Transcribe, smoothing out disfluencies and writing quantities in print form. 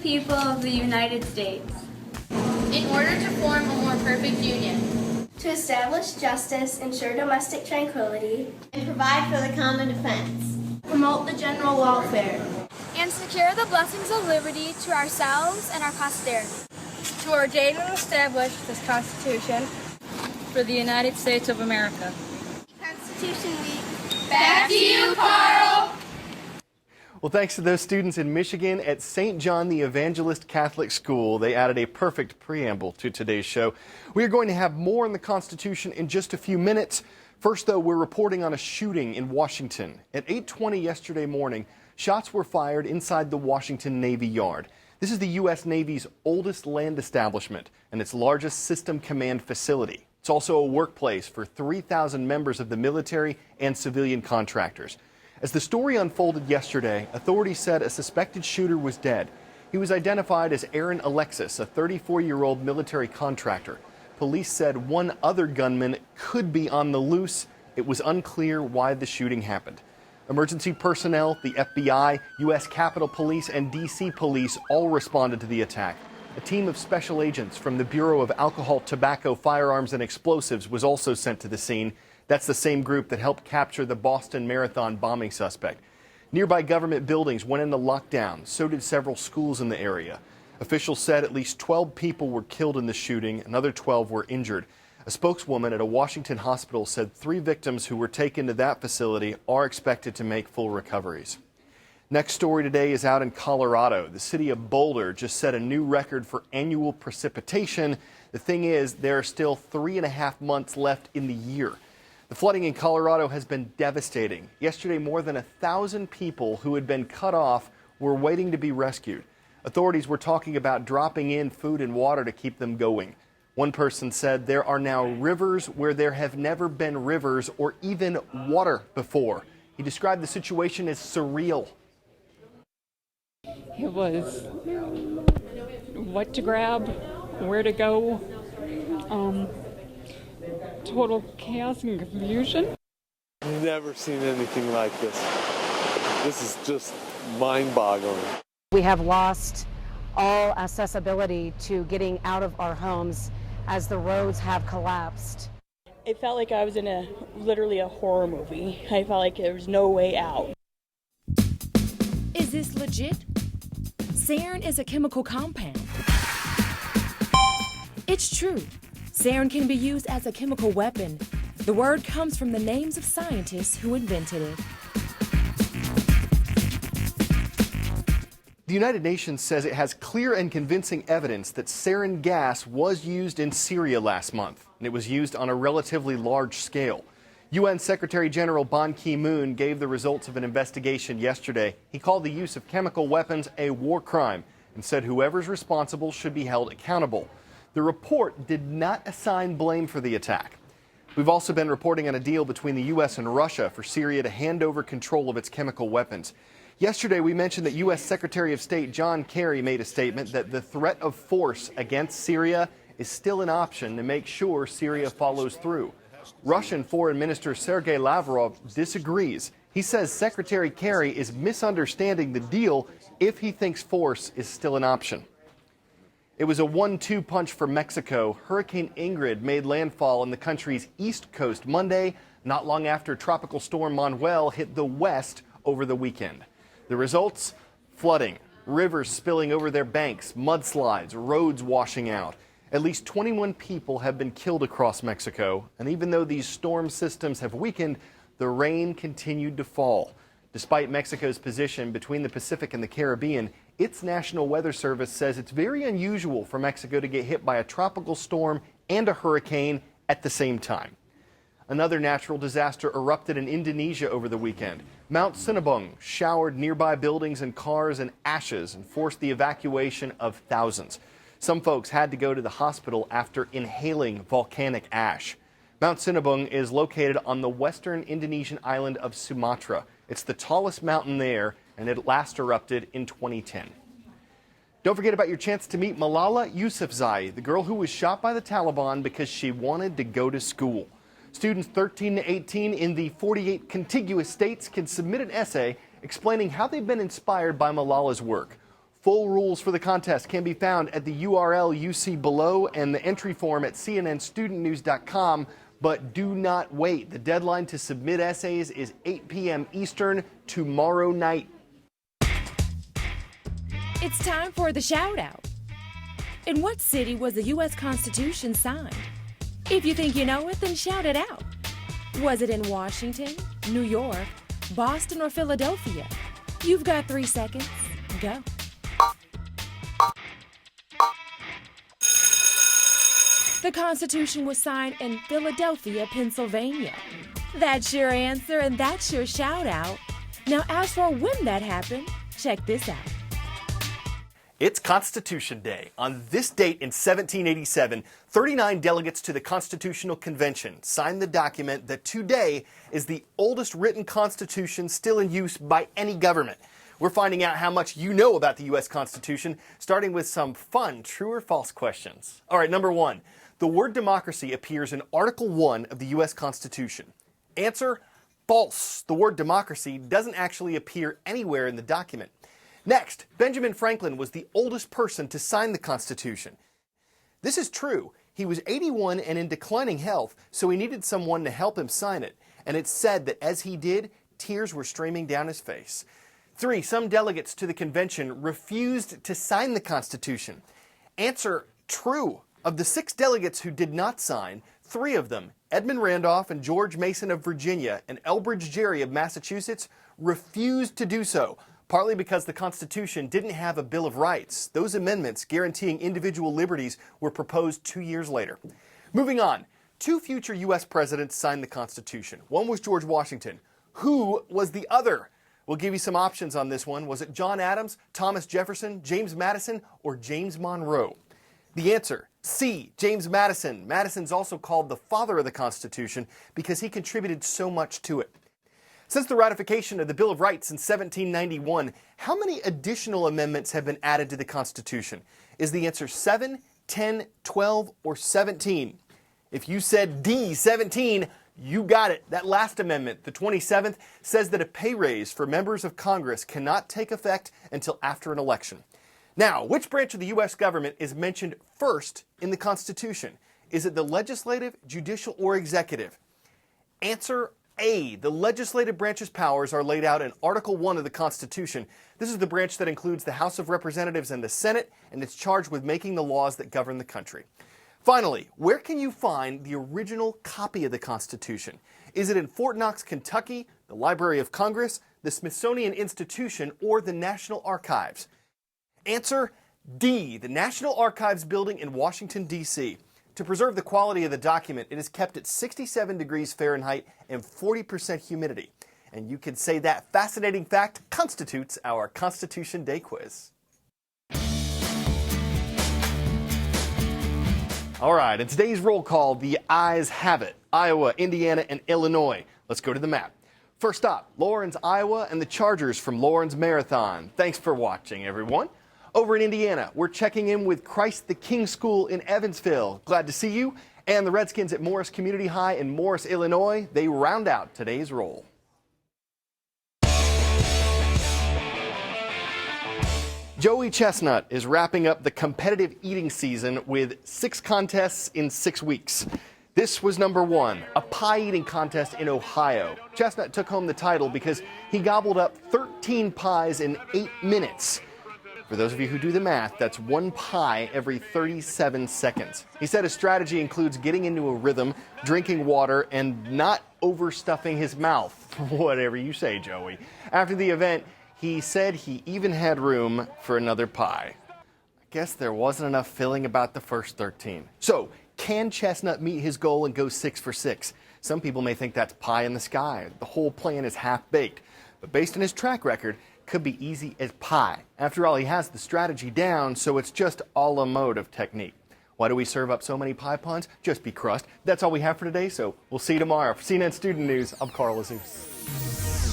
people of the United States. In order to form a more perfect union. To establish justice, ensure domestic tranquility, and provide for the common defense. Promote the general welfare. And secure the blessings of liberty to ourselves and our posterity. To ordain and establish this Constitution for the United States of America. Constitution Week. Back to you, Carl! Well, thanks to those students in Michigan at St. John the Evangelist Catholic School. They added a perfect preamble to today's show. We are going to have more on the Constitution in just a few minutes. First, though, we're reporting on a shooting in Washington. At 8:20 yesterday morning, shots were fired inside the Washington Navy Yard. This is the U.S. Navy's oldest land establishment and its largest system command facility. It's also a workplace for 3,000 members of the military and civilian contractors. As the story unfolded yesterday, authorities said a suspected shooter was dead. He was identified as Aaron Alexis, a 34-year-old military contractor. Police said one other gunman could be on the loose. It was unclear why the shooting happened. Emergency personnel, the FBI, U.S. Capitol Police, and D.C. Police all responded to the attack. A team of special agents from the Bureau of Alcohol, Tobacco, Firearms, and Explosives was also sent to the scene. That's the same group that helped capture the Boston Marathon bombing suspect. Nearby government buildings went into lockdown. So did several schools in the area. Officials said at least 12 people were killed in the shooting. Another 12 were injured. A spokeswoman at a Washington hospital said 3 victims who were taken to that facility are expected to make full recoveries. Next story today is out in Colorado. The city of Boulder just set a new record for annual precipitation. The thing is, there are still 3.5 months left in the year. The flooding in Colorado has been devastating. Yesterday, more than 1,000 people who had been cut off were waiting to be rescued. Authorities were talking about dropping in food and water to keep them going. One person said there are now rivers where there have never been rivers or even water before. He described the situation as surreal. It was what to grab, where to go. Total chaos and confusion. Never seen anything like this. This is just mind-boggling. We have lost all accessibility to getting out of our homes as the roads have collapsed. It felt like I was in literally a horror movie. I felt like there was no way out. Is this legit? Sarin is a chemical compound. It's true. Sarin can be used as a chemical weapon. The word comes from the names of scientists who invented it. The United Nations says it has clear and convincing evidence that sarin gas was used in Syria last month, and it was used on a relatively large scale. UN Secretary General Ban Ki-moon gave the results of an investigation yesterday. He called the use of chemical weapons a war crime and said whoever's responsible should be held accountable. The report did not assign blame for the attack. We've also been reporting on a deal between the U.S. and Russia for Syria to hand over control of its chemical weapons. Yesterday, we mentioned that U.S. Secretary of State John Kerry made a statement that the threat of force against Syria is still an option to make sure Syria follows through. Russian Foreign Minister Sergei Lavrov disagrees. He says Secretary Kerry is misunderstanding the deal if he thinks force is still an option. It was a 1-2 punch for Mexico. Hurricane Ingrid made landfall in the country's east coast Monday, not long after Tropical Storm Manuel hit the west over the weekend. The results? Flooding, rivers spilling over their banks, mudslides, roads washing out. At least 21 people have been killed across Mexico, and even though these storm systems have weakened, the rain continued to fall. Despite Mexico's position between the Pacific and the Caribbean, its National Weather Service says it's very unusual for Mexico to get hit by a tropical storm and a hurricane at the same time. Another natural disaster erupted in Indonesia over the weekend. Mount Sinabung showered nearby buildings and cars and ashes and forced the evacuation of thousands. Some folks had to go to the hospital after inhaling volcanic ash. Mount Sinabung is located on the western Indonesian island of Sumatra. It's the tallest mountain there, and it last erupted in 2010. Don't forget about your chance to meet Malala Yousafzai, the girl who was shot by the Taliban because she wanted to go to school. Students 13 to 18 in the 48 contiguous states can submit an essay explaining how they've been inspired by Malala's work. Full rules for the contest can be found at the URL you see below and the entry form at cnn13092117. But do not wait. The deadline to submit essays is 8 p.m. Eastern tomorrow night. It's time for the shout out. In what city was the U.S. Constitution signed? If you think you know it, then shout it out. Was it in Washington, New York, Boston, or Philadelphia? You've got 3 seconds. Go. The Constitution was signed in Philadelphia, Pennsylvania. That's your answer, and that's your shout out. Now, as for when that happened, check this out. It's Constitution Day. On this date in 1787, 39 delegates to the Constitutional Convention signed the document that today is the oldest written constitution still in use by any government. We're finding out how much you know about the U.S. Constitution, starting with some fun true or false questions. All right, number 1. The word democracy appears in Article 1 of the U.S. Constitution. Answer: false. The word democracy doesn't actually appear anywhere in the document. Next, Benjamin Franklin was the oldest person to sign the Constitution. This is true. He was 81 and in declining health, so he needed someone to help him sign it. And it's said that as he did, tears were streaming down his face. 3. Some delegates to the convention refused to sign the Constitution. Answer: true. Of the 6 delegates who did not sign, 3 of them, Edmund Randolph and George Mason of Virginia and Elbridge Gerry of Massachusetts, refused to do so. Partly because the Constitution didn't have a Bill of Rights. Those amendments guaranteeing individual liberties were proposed 2 years later. Moving on, 2 future U.S. presidents signed the Constitution. One was George Washington. Who was the other? We'll give you some options on this one. Was it John Adams, Thomas Jefferson, James Madison, or James Monroe? The answer: C, James Madison. Madison's also called the father of the Constitution because he contributed so much to it. Since the ratification of the Bill of Rights in 1791, how many additional amendments have been added to the Constitution? Is the answer 7, 10, 12, or 17? If you said D, 17, you got it. That last amendment, the 27th, says that a pay raise for members of Congress cannot take effect until after an election. Now, which branch of the U.S. government is mentioned first in the Constitution? Is it the legislative, judicial, or executive? Answer A. The legislative branch's powers are laid out in Article 1 of the Constitution. This is the branch that includes the House of Representatives and the Senate, and it's charged with making the laws that govern the country. Finally, where can you find the original copy of the Constitution? Is it in Fort Knox, Kentucky, the Library of Congress, the Smithsonian Institution, or the National Archives? Answer D. The National Archives building in Washington, D.C. To preserve the quality of the document, it is kept at 67 degrees Fahrenheit and 40% humidity. And you could say that fascinating fact constitutes our Constitution Day quiz. All right, in today's roll call, the ayes have it. Iowa, Indiana, and Illinois. Let's go to the map. First up, Lawrence, Iowa, and the Chargers from Lawrence Marathon. Thanks for watching, everyone. Over in Indiana, we're checking in with Christ the King School in Evansville. Glad to see you. And the Redskins at Morris Community High in Morris, Illinois. They round out today's roll. Joey Chestnut is wrapping up the competitive eating season with 6 contests in 6 weeks. This was number 1, a pie eating contest in Ohio. Chestnut took home the title because he gobbled up 13 pies in 8 minutes. For those of you who do the math, that's 1 pie every 37 seconds. He said his strategy includes getting into a rhythm, drinking water, and not overstuffing his mouth. Whatever you say, Joey. After the event, he said he even had room for another pie. I guess there wasn't enough filling about the first 13. So, can Chestnut meet his goal and go 6 for 6? Some people may think that's pie in the sky. The whole plan is half-baked. But based on his track record, could be easy as pie. After all, he has the strategy down, so it's just all a mode of technique. Why do we serve up so many pie puns? Just be crust. That's all we have for today, so we'll see you tomorrow. For CNN Student News, I'm Carl Azus.